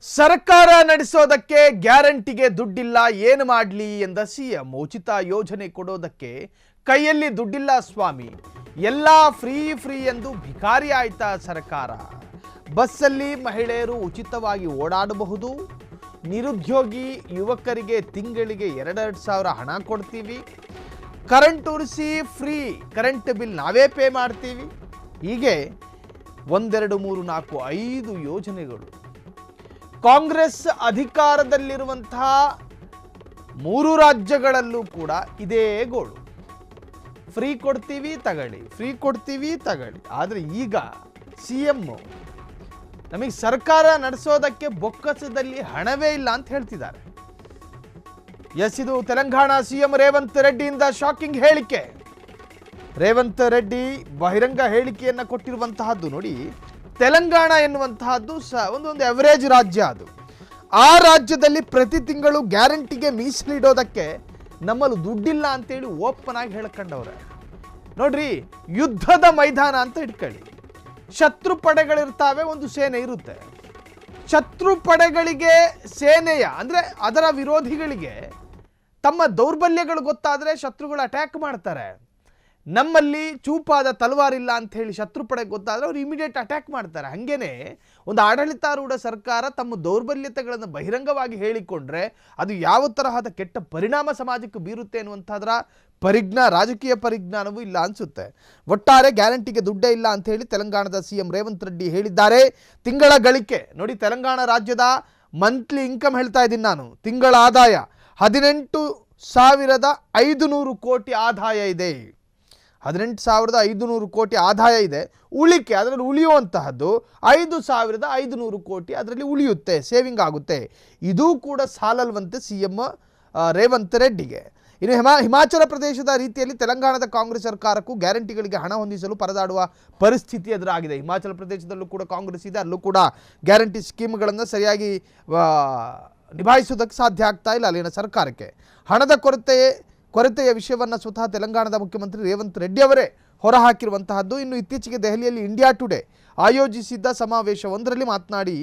ಸರ್ಕಾರ ನಡೆಸೋದಕ್ಕೆ ಗ್ಯಾರಂಟಿಗೆ ದುಡ್ಡಿಲ್ಲ ಏನು ಮಾಡಲಿ ಎಂದ ಸಿಎಂ ಉಚಿತ ಯೋಜನೆ ಕೊಡೋದಕ್ಕೆ ಕೈಯಲ್ಲಿ ದುಡ್ಡಿಲ್ಲ ಸ್ವಾಮಿ ಎಲ್ಲ ಫ್ರೀ ಎಂದು ಭಿಕಾರಿ ಆಯ್ತಾ ಸರ್ಕಾರ ಬಸ್ಸಲ್ಲಿ ಮಹಿಳೆಯರು ಉಚಿತವಾಗಿ ಓಡಾಡಬಹುದು ನಿರುದ್ಯೋಗಿ ಯುವಕರಿಗೆ ತಿಂಗಳಿಗೆ 2,000 ಹಣ ಕೊಡ್ತೀವಿ ಕರೆಂಟ್ ಉರಿಸಿ ಫ್ರೀ ಕರೆಂಟ್ ಬಿಲ್ ನಾವೇ ಪೇ ಮಾಡ್ತೀವಿ ಹೀಗೆ 1 2 3 4 5 ಯೋಜನೆಗಳು ಕಾಂಗ್ರೆಸ್ ಅಧಿಕಾರದಲ್ಲಿರುವಂತಹ 3 ರಾಜ್ಯಗಳಲ್ಲೂ ಕೂಡ ಇದೇ ಗೋಳು ಫ್ರೀ ಕೊಡ್ತೀವಿ ತಗೊಳ್ಳಿ ಆದರೆ ಈಗ ಸಿಎಂ ನಮಗೆ ಸರ್ಕಾರ ನಡೆಸೋದಕ್ಕೆ ಬೊಕ್ಕಸದಲ್ಲಿ ಹಣವೇ ಇಲ್ಲ ಅಂತ ಹೇಳ್ತಿದ್ದಾರೆ ಎಸ್ ಇದು ತೆಲಂಗಾಣ ಸಿಎಂ ರೇವಂತ್ ರೆಡ್ಡಿಯಿಂದ ಶಾಕಿಂಗ್ ಹೇಳಿಕೆ ರೇವಂತ್ ರೆಡ್ಡಿ ಬಹಿರಂಗ ಹೇಳಿಕೆಯನ್ನ ಕೊಟ್ಟಿರುವಂತಹದ್ದು ನೋಡಿ ತೆಲಂಗಾಣ ಎನ್ನುವಂತಹದ್ದು ಒಂದು ಎವರೇಜ್ ರಾಜ್ಯ ಅದು ಆ ರಾಜ್ಯದಲ್ಲಿ ಪ್ರತಿ ತಿಂಗಳು ಗ್ಯಾರಂಟಿಗೆ ಮೀಸಲಿಡೋದಕ್ಕೆ ನಮ್ಮಲ್ಲಿ ದುಡ್ಡಿಲ್ಲ ಅಂತೇಳಿ ಓಪನ್ ಆಗಿ ಹೇಳ್ಕೊಂಡವ್ರೆ ನೋಡ್ರಿ ಯುದ್ಧದ ಮೈದಾನ ಅಂತ ಇಟ್ಕೊಳ್ಳಿ ಶತ್ರು ಪಡೆಗಳಿರ್ತಾವೆ ಒಂದು ಸೇನೆ ಇರುತ್ತೆ ಶತ್ರು ಪಡೆಗಳಿಗೆ ಸೇನೆಯ ಅಂದರೆ ಅದರ ವಿರೋಧಿಗಳಿಗೆ ತಮ್ಮ ದೌರ್ಬಲ್ಯಗಳು ಗೊತ್ತಾದರೆ ಶತ್ರುಗಳು ಅಟ್ಯಾಕ್ ಮಾಡ್ತಾರೆ ನಮ್ಮಲ್ಲಿ ಚೂಪಾದ ತಲವಾರಿಲ್ಲ ಅಂತ ಹೇಳಿ ಶತ್ರು ಪಡೆಗೆ ಗೊತ್ತಾದರೆ ಅವರು ಇಮಿಡಿಯೇಟ್ ಅಟ್ಯಾಕ್ ಮಾಡ್ತಾರೆ ಹಾಗೇನೆ ಒಂದು ಆಡಳಿತಾರೂಢ ಸರ್ಕಾರ ತಮ್ಮ ದೌರ್ಬಲ್ಯತೆಗಳನ್ನು ಬಹಿರಂಗವಾಗಿ ಹೇಳಿಕೊಂಡ್ರೆ ಅದು ಯಾವ ತರಹದ ಕೆಟ್ಟ ಪರಿಣಾಮ ಸಮಾಜಕ್ಕೆ ಬೀರುತ್ತೆ ಅನ್ನುವಂಥದ್ರ ರಾಜಕೀಯ ಪರಿಜ್ಞಾನವೂ ಇಲ್ಲ ಅನಿಸುತ್ತೆ ಒಟ್ಟಾರೆ ಗ್ಯಾರಂಟಿಗೆ ದುಡ್ಡೇ ಇಲ್ಲ ಅಂತ ಹೇಳಿ ತೆಲಂಗಾಣದ ಸಿಎಂ ರೇವಂತ್ ರೆಡ್ಡಿ ಹೇಳಿದ್ದಾರೆ ತಿಂಗಳ ಗಳಿಕೆ ನೋಡಿ ತೆಲಂಗಾಣ ರಾಜ್ಯದ ಮಂತ್ಲಿ ಇನ್ಕಮ್ ಹೇಳ್ತಾ ಇದ್ದೀನಿ ನಾನು ತಿಂಗಳ ಆದಾಯ 18,500 ಕೋಟಿ ಆದಾಯ ಇದೆ 18,500 ಕೋಟಿ ಆದಾಯ ಇದೆ ಉಳಿಕೆ ಅದರಲ್ಲಿ ಉಳಿಯುವಂತಹದ್ದು 5,500 ಕೋಟಿ ಅದರಲ್ಲಿ ಉಳಿಯುತ್ತೆ ಸೇವಿಂಗ್ ಆಗುತ್ತೆ ಇದು ಕೂಡ ಸಾಲಲ್ವಂತೆ ಸಿಎಂ ರೇವಂತ್ ರೆಡ್ಡಿಗೆ ಇನ್ನು ಹಿಮಾಚಲ ಪ್ರದೇಶದ ರೀತಿಯಲ್ಲಿ ತೆಲಂಗಾಣದ ಕಾಂಗ್ರೆಸ್ ಸರ್ಕಾರಕ್ಕೂ ಗ್ಯಾರಂಟಿಗಳಿಗೆ ಹಣ ಹೊಂದಿಸಲು ಪರದಾಡುವ ಪರಿಸ್ಥಿತಿ ಎದುರಾಗಿದೆ ಹಿಮಾಚಲ ಪ್ರದೇಶದಲ್ಲೂ ಕೂಡ ಕಾಂಗ್ರೆಸ್ ಇದೆ ಅಲ್ಲೂ ಕೂಡ ಗ್ಯಾರಂಟಿ ಸ್ಕೀಮ್ಗಳನ್ನು ಸರಿಯಾಗಿ ನಿಭಾಯಿಸೋದಕ್ಕೆ ಸಾಧ್ಯ ಆಗ್ತಾ ಇಲ್ಲ ಅಲ್ಲಿನ ಸರ್ಕಾರಕ್ಕೆ ಹಣದ ಕೊರತೆಯ ವಿಷಯವನ್ನು ಸ್ವತಃ ತೆಲಂಗಾಣದ ಮುಖ್ಯಮಂತ್ರಿ ರೇವಂತ್ ರೆಡ್ಡಿ ಅವರೇ ಹೊರಹಾಕಿರುವಂತಹದ್ದು ಇನ್ನು ಇತ್ತೀಚೆಗೆ ದೆಹಲಿಯಲ್ಲಿ ಇಂಡಿಯಾ ಟುಡೇ ಆಯೋಜಿಸಿದ್ದ ಸಮಾವೇಶವೊಂದರಲ್ಲಿ ಮಾತನಾಡಿ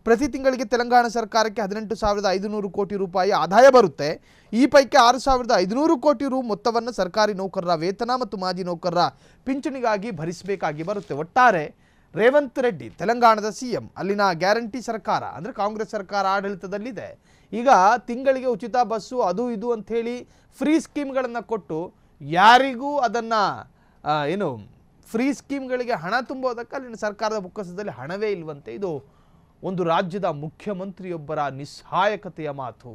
ಪ್ರತಿ ತಿಂಗಳಿಗೆ ತೆಲಂಗಾಣ ಸರ್ಕಾರಕ್ಕೆ 18,500 ಕೋಟಿ ರೂಪಾಯಿ ಆದಾಯ ಬರುತ್ತೆ ಈ ಪೈಕಿ 6,500 ಕೋಟಿ ರು ಮೊತ್ತವನ್ನು ಸರ್ಕಾರಿ ನೌಕರರ ವೇತನ ಮತ್ತು ಮಾಜಿ ನೌಕರರ ಪಿಂಚಣಿಗಾಗಿ ಭರಿಸಬೇಕಾಗಿ ಬರುತ್ತೆ ಒಟ್ಟಾರೆ ರೇವಂತ್ ರೆಡ್ಡಿ ತೆಲಂಗಾಣದ ಸಿಎಂ ಅಲ್ಲಿನ ಗ್ಯಾರಂಟಿ ಸರ್ಕಾರ ಅಂದರೆ ಕಾಂಗ್ರೆಸ್ ಸರ್ಕಾರ ಆಡಳಿತದಲ್ಲಿದೆ ಈಗ ತಿಂಗಳಿಗೆ ಉಚಿತ ಬಸ್ಸು ಅದು ಇದು ಅಂಥೇಳಿ ಫ್ರೀ ಸ್ಕೀಮ್ಗಳನ್ನು ಕೊಟ್ಟು ಯಾರಿಗೂ ಅದನ್ನು ಫ್ರೀ ಸ್ಕೀಮ್ಗಳಿಗೆ ಹಣ ತುಂಬೋದಕ್ಕೆ ಅಲ್ಲಿನ ಸರ್ಕಾರದ ಬೊಕ್ಕಸದಲ್ಲಿ ಹಣವೇ ಇಲ್ವಂತೆ ಇದು ಒಂದು ರಾಜ್ಯದ ಮುಖ್ಯಮಂತ್ರಿಯೊಬ್ಬರ ನಿಸ್ಸಹಾಯಕತೆಯ ಮಾತು